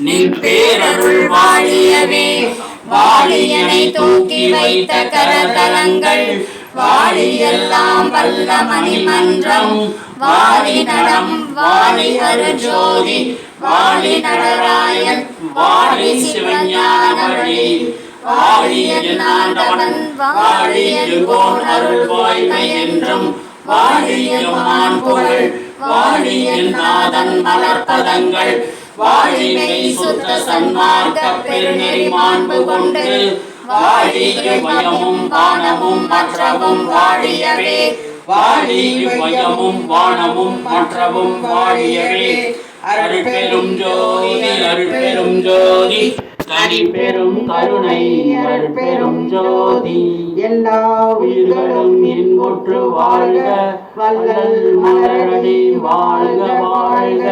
நின் பேரருள் வாழியவே. வாழியனை தூக்கி வைத்த கரதலங்கள் வாழியெல்லாம் வல்ல மணிமன்றம் வாழி நடம் வாழி அருஜோதி வாழி நடராயன் வாழி சிவஞான வழி வாழி என்னாண்டவன் வாழி எங்கோன் அருள் வாய்மை என்றும் வாழி எம்மான் புகழ் வாழி என்னாதன் மலர்பதங்கள் வாழிமை சுத்த சன்மார்க்க பெருநெறி மாண்பு கொண்டு வாழி வயமும் வானமும் மற்றவும் வாழியவே. வாழி வயமும் வானமும் மற்றவும் வாழியவே. அருட்பெரும் ஜோதி அருட்பெரும் ஜோதி தனி பெரும் கருணை அருட்பெரும் ஜோதி. எல்லா உயிர்களும் இன்புற்று வாழ்க வள்ளல் மலரடி வாழ்க வாழ்க.